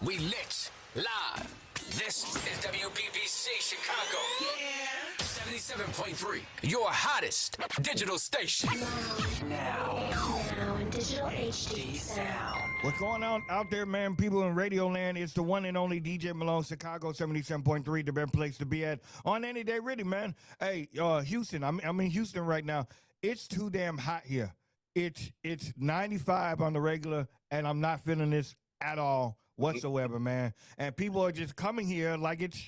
We lit live. This is WBBC Chicago. Yeah. 77.3. Your hottest digital station. Now in digital HD sound. What's going on out there, man? People in radio land, it's the one and only DJ Malone, Chicago 77.3, the best place to be at on any day, really, man. Hey, Houston, I'm in Houston right now. It's too damn hot here. It's 95 on the regular, and I'm not feeling this at all whatsoever, man. And people are just coming here like it's,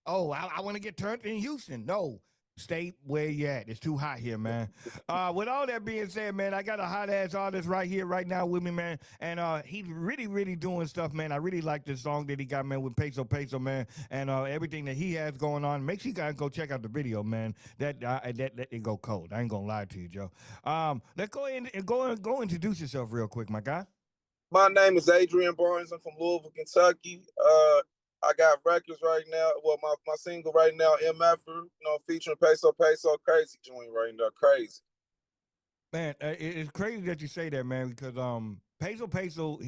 I want to get turned in Houston. No. Stay where you at. It's too hot here, man. With all that being said, man, I got a hot ass artist right here, right now with me, man. And he's really, really doing stuff, man. I really like this song that he got, man, with Peso Peso, man, and everything that he has going on. Make sure you guys go check out the video, man. That it go cold. I ain't gonna lie to you, Joe. Let's go in and go introduce yourself real quick, my guy. My name is Adrian Barnes. I'm from Louisville, Kentucky. I got records right now. Well, my single right now, MF'er, featuring Peso Peso, crazy joint right now, crazy. Man, it's crazy that you say that, man, because Peso Peso,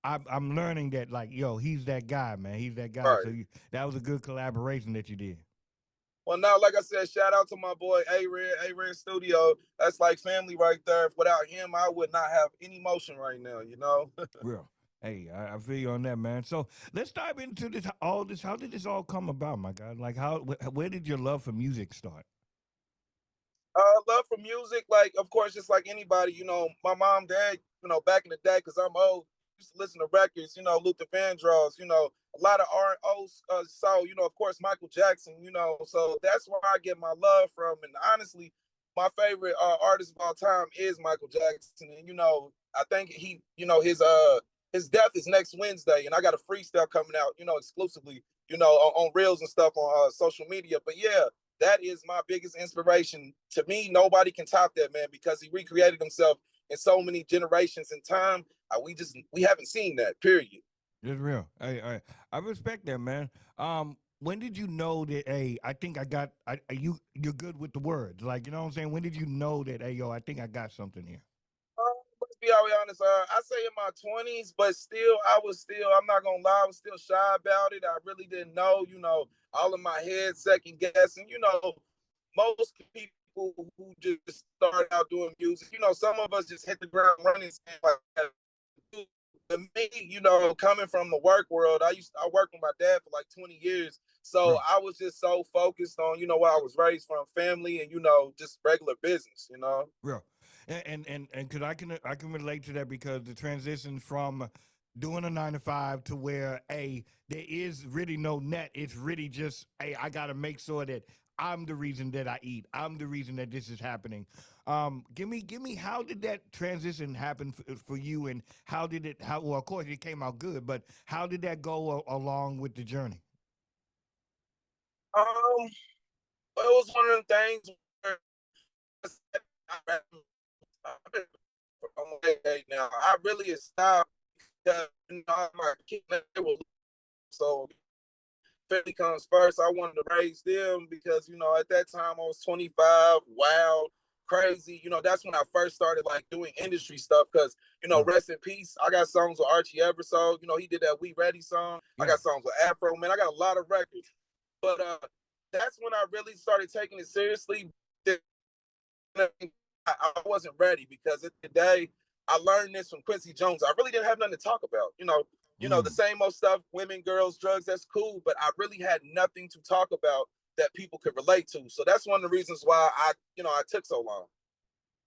I'm learning that, like, he's that guy, man. He's that guy. Right. So that was a good collaboration that you did. Well, now, like I said, shout out to my boy A-Red Studio. That's like family right there. Without him, I would not have any motion right now, Real. Hey, I feel you on that, man. So let's dive into all this. How did this all come about, my God? Like, where did your love for music start? Love for music, like, of course, just like anybody, my mom, dad, back in the day, because I'm old, used to listen to records, Luther Vandross, a lot of R&O soul, of course, Michael Jackson, so that's where I get my love from. And honestly, my favorite artist of all time is Michael Jackson. And, I think he, his death is next Wednesday, and I got a freestyle coming out, exclusively, on Reels and stuff on social media. But yeah, that is my biggest inspiration. To me, nobody can top that, man, because he recreated himself in so many generations in time. We haven't seen that, period. It's real. Hey, I respect that, man. When did you know that, hey, I think you're good with the words? Like, you know what I'm saying? When did you know that, hey, I think I got something here? Let's be all honest. I say in my 20s, but still, I'm not going to lie, I was still shy about it. I really didn't know, all in my head, second guessing. Most people who just start out doing music, some of us just hit the ground running. Like, to me, coming from the work world, I worked with my dad for like 20 years. So I was just so focused on, where I was raised from, family, and, just regular business, Real. And because I can relate to that, because the transition from doing a 9 to 5 to where, hey, there is really no net. It's really just, hey, I got to make sure that I'm the reason that I eat. I'm the reason that this is happening. Give me, how did that transition happen for you, and well, of course it came out good, but how did that go along with the journey? It was one of the things where I've been on my day now. I really stopped because I'm like, so family comes first. I wanted to raise them because at that time I was 25, wild, crazy. That's when I first started like doing industry stuff. Because rest in peace, I got songs with Archie Everso. He did that We Ready song. I got songs with Afro, man. I got a lot of records. But that's when I really started taking it seriously. I wasn't ready, because at the day I learned this from Quincy Jones. I really didn't have nothing to talk about. The same old stuff, women, girls, drugs, that's cool. But I really had nothing to talk about that people could relate to. So that's one of the reasons why I took so long.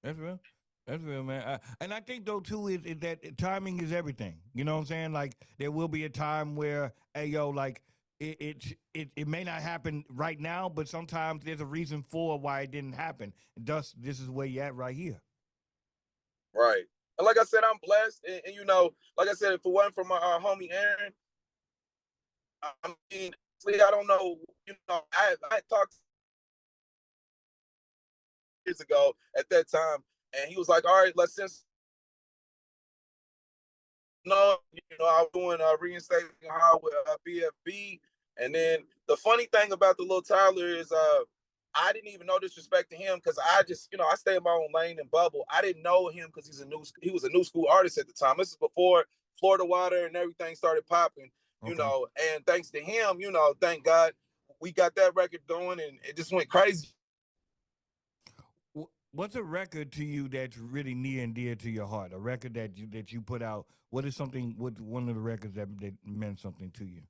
That's real. That's real, man. And I think, though, too, is that timing is everything. You know what I'm saying? Like, there will be a time where, hey, like, it may not happen right now, but sometimes there's a reason for why it didn't happen. Thus, this is where you're at right here. Right. And like I said, I'm blessed. And like I said, if it wasn't for my homie Aaron, I mean, I don't know, I talked years ago at that time, and he was like, all right, let's just, I was doing reinstating high with BFB. And then the funny thing about the little Tyler is I didn't even know disrespect to him, because I just, I stay in my own lane and bubble. I didn't know him because he was a new school artist at the time. This is before Florida Water and everything started popping, you know, and thanks to him, you know, thank God we got that record going and it just went crazy. What's a record to you that's really near and dear to your heart? A record that you put out. What is something? What one of the records that meant something to you?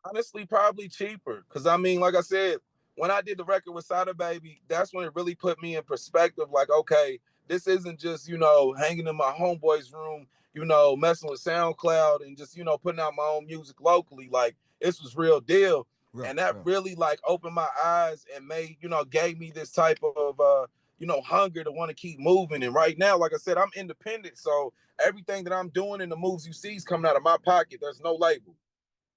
Honestly, probably Cheaper. Cause I mean, like I said, when I did the record with Sada Baby, that's when it really put me in perspective. Like, okay, this isn't just, you know, hanging in my homeboy's room, you know, messing with SoundCloud and just, you know, putting out my own music locally. Like, this was real deal. And that really like opened my eyes and made, you know, gave me this type of you know, hunger to want to keep moving. And right now, like I said, I'm independent. So everything that I'm doing and the moves you see is coming out of my pocket. There's no label.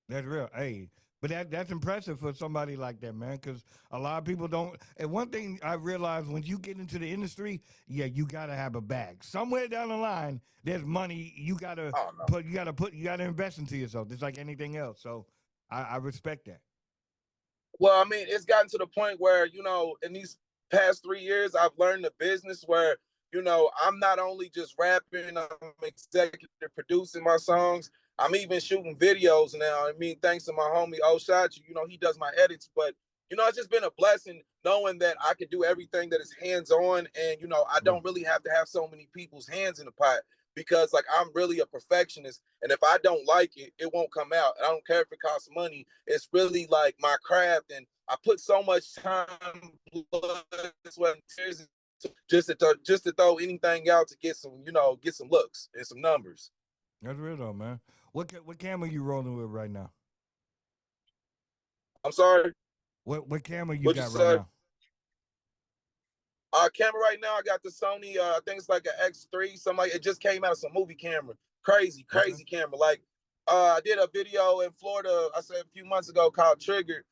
That's real. Hey, but that's impressive for somebody like that, man. Because a lot of people don't. And one thing I realized when you get into the industry, yeah, you gotta have a bag. Somewhere down the line, there's money you gotta put. You gotta invest into yourself. Just like anything else. So I respect that. Well, I mean, it's gotten to the point where, you know, in these past 3 years, I've learned the business where, you know, I'm not only just rapping, I'm executive producing my songs. I'm even shooting videos now. I mean, thanks to my homie Oshachi, you know, he does my edits. But, you know, it's just been a blessing knowing that I can do everything that is hands-on. And, you know, I don't really have to have so many people's hands in the pot because like I'm really a perfectionist. And if I don't like it, it won't come out. And I don't care if it costs money. It's really like my craft. And I put so much time, blood, sweat, and tears just to throw anything out to get some, you know, get some looks and some numbers. That's real though, man. What camera you rolling with right now? I'm sorry. What camera you What you got right say? now? Camera right now, I got the Sony. I think it's like an X3, something like. It just came out. Some movie camera. Crazy, crazy camera. Like, I did a video in Florida. I said a few months ago called Triggered,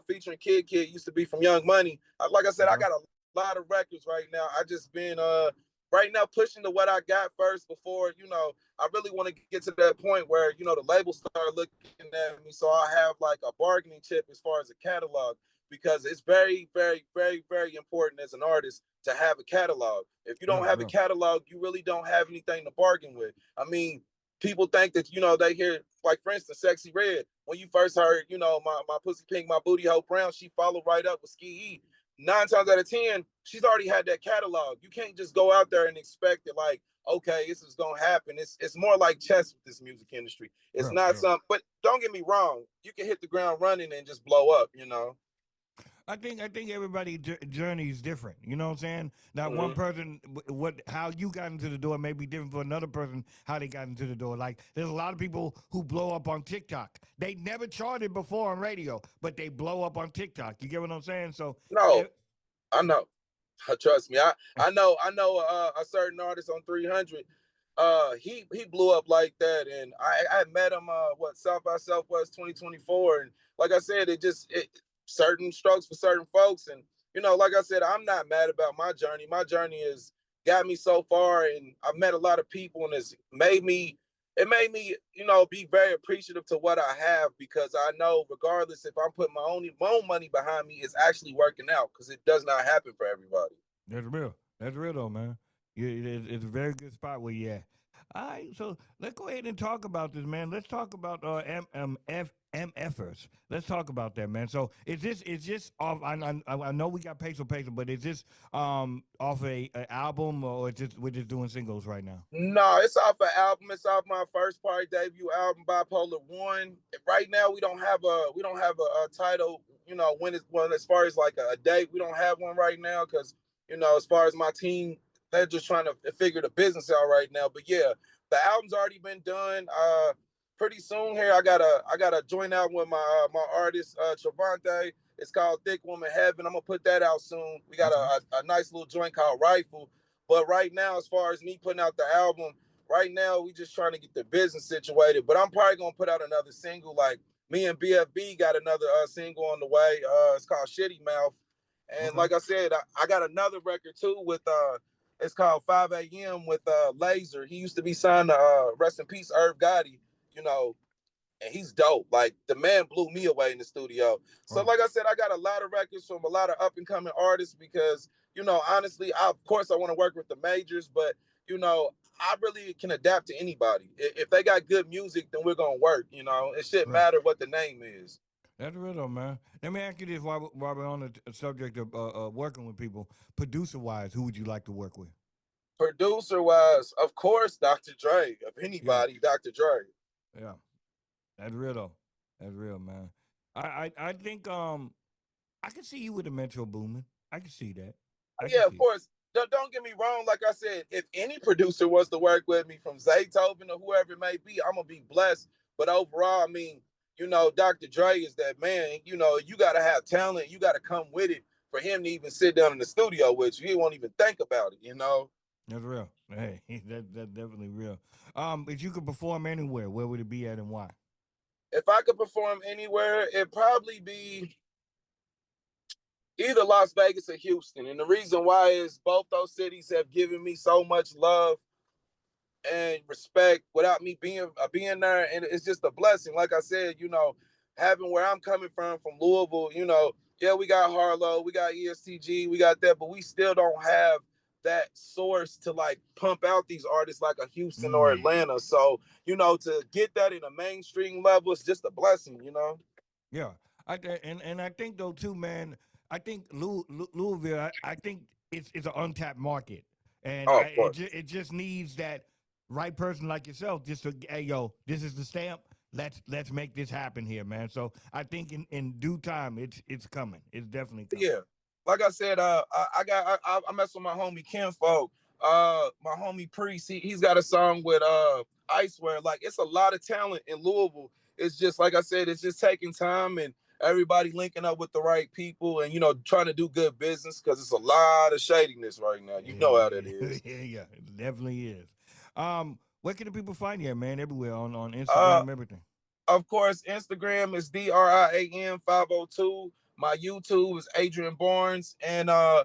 featuring Kid. Used to be from Young Money. Like I said, I got a lot of records right now. I just been right now pushing to what I got first before, you know, I really want to get to that point where, you know, the label start looking at me. So I have like a bargaining chip as far as a catalog because it's very, very, very, very important as an artist to have a catalog. If you don't have a catalog, you really don't have anything to bargain with. I mean, people think that, you know, they hear, like, for instance, Sexy Red. When you first heard, you know, my pussy pink, my booty hole brown, she followed right up with Ski E. 9 times out of 10, she's already had that catalog. You can't just go out there and expect it like, okay, this is gonna happen. It's more like chess with this music industry. It's not something, but don't get me wrong, you can hit the ground running and just blow up, you know. I think everybody's journey is different. You know what I'm saying? Now, one person, how you got into the door may be different for another person how they got into the door. Like, there's a lot of people who blow up on TikTok. They never charted before on radio, but they blow up on TikTok. You get what I'm saying? So no, I know. Trust me, I know a certain artist on 300. He blew up like that, and I met him South by Southwest 2024, and like I said, it certain strokes for certain folks, and you know, like I said, I'm not mad about my journey. My journey has got me so far, and I've met a lot of people, and it made me, you know, be very appreciative to what I have because I know regardless if I'm putting my own money behind me, it's actually working out because it does not happen for everybody. That's real. That's real though, man. It's a very good spot where you at. All right, so let's go ahead and talk about this, man. Let's talk about MFers. Let's talk about that, man. So is this off? I know we got Peso Peso, but is this off a album or we're just doing singles right now? No, it's off an album. It's off my first party debut album, Bipolar One. Right now, we don't have a title. You know, when as far as like a date, we don't have one right now because, you know, as far as my team, they're just trying to figure the business out right now. But yeah, the album's already been done. Pretty soon here, I got a joint out with my artist Travante. It's called Thick Woman Heaven. I'm gonna put that out soon. We got a nice little joint called Rifle. But right now, as far as me putting out the album, right now we just trying to get the business situated. But I'm probably gonna put out another single. Like me and BFB got another single on the way. It's called Shitty Mouth. And like I said, I got another record too with it's called 5 a.m. with Laser. He used to be signed to rest in peace, Irv Gotti, you know, and he's dope. Like the man blew me away in the studio. So like I said, I got a lot of records from a lot of up and coming artists because, you know, honestly, of course I want to work with the majors, but you know, I really can adapt to anybody. If they got good music, then we're gonna work. You know, it shouldn't Right. matter what the name is. That's real though, man. Let me ask you this while we're on the subject of working with people, producer wise, who would you like to work with? Producer wise, of course, Dr. Dre. Of Yeah, anybody, Dr. Dre. yeah. That's real though. That's real, man. I think I can see you with a Metro Boomin. I can see that. I can Yeah, of see it. course. Don't get me wrong. Like I said, if any producer wants to work with me, from Zaytoven or whoever it may be, I'm gonna be blessed. But overall, I mean, Dr. Dre is that man. You got to have talent. You got to come with it for him to even sit down in the studio with you. He won't even think about it. That's real. Hey, that's definitely real. If you could perform anywhere, where would it be at and why? If I could perform anywhere, it'd probably be either Las Vegas or Houston. And the reason why is both those cities have given me so much love and respect without me being there, and it's just a blessing. Like I said, having where I'm coming from Louisville, yeah, we got Harlow, we got ESTG, we got that, but we still don't have that source to like pump out these artists like a Houston or Mm. Atlanta. So to get that in a mainstream level, it's just a blessing. Yeah, and I think though too, man. I think Louisville. I think it's an untapped market, and Oh, of course. it just needs that right person like yourself just to hey yo, this is the stamp. Let's make this happen here, man. So I think in due time, it's coming. It's definitely coming. Yeah, like I said, I mess with my homie Ken Folk, my homie Priest. He's got a song with Icewear. Like it's a lot of talent in Louisville. It's just like I said, it's just taking time and everybody linking up with the right people and trying to do good business because it's a lot of shadiness right now. You know how that is. Yeah, it definitely is. Where can the people find you, man? Everywhere on Uh, Instagram, everything. Of course, Instagram is DRIAN 502. My YouTube is Adrian Barnes, and I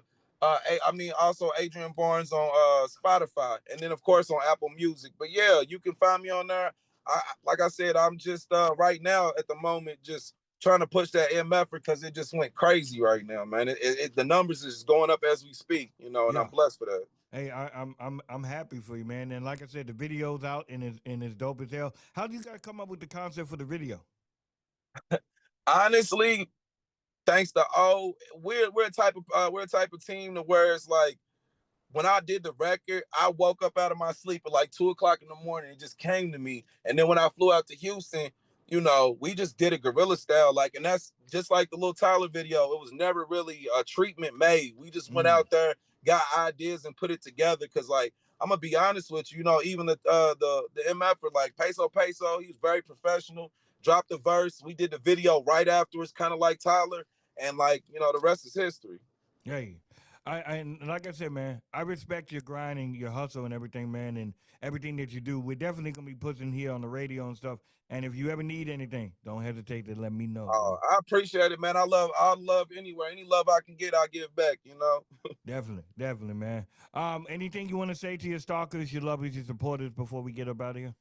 mean also Adrian Barnes on Spotify, and then of course on Apple Music. But yeah, you can find me on there. Like I said, I'm just right now at the moment just trying to push that MF because it just went crazy right now, man. The numbers is going up as we speak, and I'm Yeah. blessed for that. Hey, I'm happy for you, man. And like I said, the video's out and it's dope as hell. How did you guys come up with the concept for the video? Honestly, thanks to we're a type of team to where it's like when I did the record, I woke up out of my sleep at like 2 o'clock in the morning. It just came to me. And then when I flew out to Houston, we just did it guerrilla style. Like, and that's just like the little Tyler video. It was never really a treatment made. We just went Mm. out there, got ideas, and put it together. Cause like I'm gonna be honest with you, even the MF for like Peso Peso, he was very professional. Dropped the verse. We did the video right afterwards, kind of like Tyler, and like the rest is history. Hey, and like I said, man, I respect your grinding, your hustle, and everything, man, and everything that you do. We're definitely gonna be pushing here on the radio and stuff. And if you ever need anything, don't hesitate to let me know, bro. I appreciate it, man. I love anywhere. Any love I can get, I'll give back. Definitely, definitely, man. Anything you want to say to your stalkers, your lovers, your supporters before we get up out of here?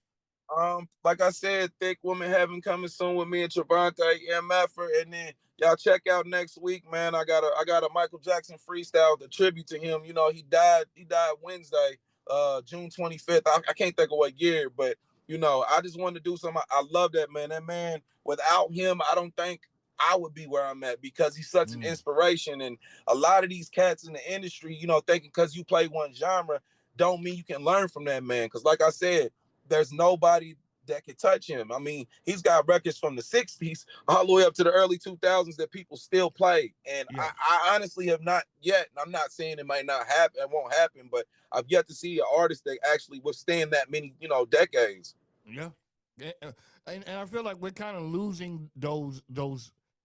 Like I said, Thick Woman Heaven coming soon with me and Trevante MFer. And then y'all check out next week, man. I got a Michael Jackson freestyle, the tribute to him. He died Wednesday, June 25th. I can't think of what year, but I just wanted to do something. I love that man. That man, without him, I don't think I would be where I'm at because he's such an Mm. inspiration. And a lot of these cats in the industry, thinking because you play one genre, don't mean you can learn from that man. Because like I said, there's nobody that can touch him. I mean, he's got records from the 60s all the way up to the early 2000s that people still play. And Yeah, I honestly have not yet, and I'm not saying it might not happen, it won't happen, but I've yet to see an artist that actually withstand that many, decades. yeah. And I feel like we're kind of losing those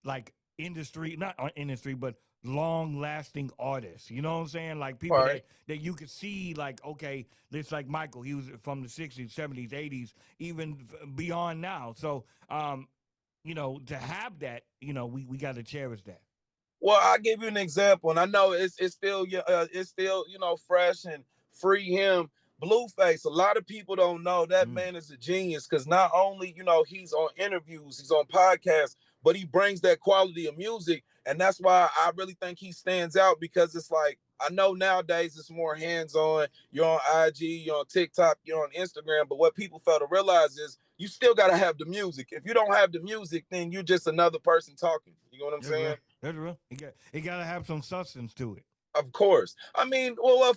like industry, not industry, but long lasting artists. You know what I'm saying? Like All people right. that you could see, like okay, this like Michael, he was from the '60s, '70s, '80s, even beyond now. So, to have that, we got to cherish that. Well, I'll give you an example, and I know it's still fresh and free him. Blueface, a lot of people don't know that man is a genius because not only, he's on interviews, he's on podcasts, but he brings that quality of music. And that's why I really think he stands out because it's like, I know nowadays it's more hands-on. You're on IG, you're on TikTok, you're on Instagram. But what people fail to realize is you still got to have the music. If you don't have the music, then you're just another person talking. You know what I'm saying? Real. That's real. You got to have some substance to it. Of course. I mean, well,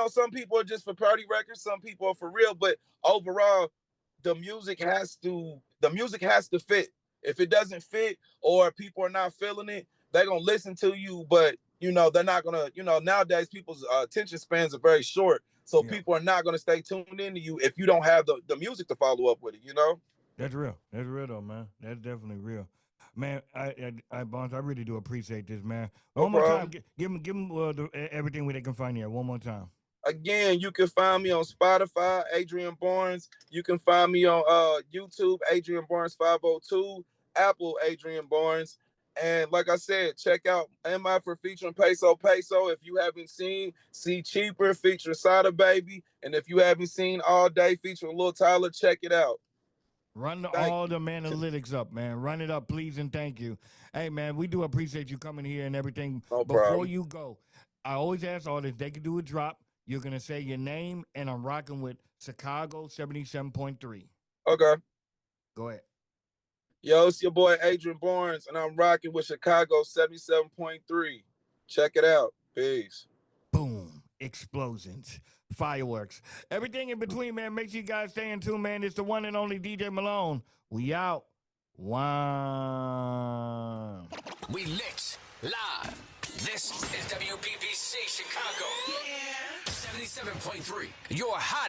some people are just for party records, some people are for real, but overall, the music has to fit. If it doesn't fit or people are not feeling it, they're gonna listen to you, but they're not gonna, nowadays people's attention spans are very short. So people are not gonna stay tuned into you if you don't have the music to follow up with it, That's real. That's real though, man. That's definitely real. Man, Barnes, I really do appreciate this, man. One more time, give them everything where they can find you. One more time. Again, you can find me on Spotify, Adrian Barnes. You can find me on YouTube, Adrian Barnes 502, Apple, Adrian Barnes. And like I said, check out MI for featuring Peso Peso. If you haven't seen See Cheaper featuring Sada Baby, and if you haven't seen All Day featuring Lil Tyler, check it out. Run all the analytics up, man. Run it up, please, and thank you. Hey, man, we do appreciate you coming here and everything. No Before problem. you go, I always ask artists, they can do a drop. You're going to say your name, and I'm rocking with Chicago 77.3. Okay. Go ahead. Yo, it's your boy Adrian Barnes, and I'm rocking with Chicago 77.3. Check it out. Peace. Boom. Explosions. Fireworks. Everything in between, man. Make sure you guys stay in tune, man. It's the one and only DJ Malone. We out. One. We lit live. This is WBBC Chicago. Yeah. 77.3. Your hot.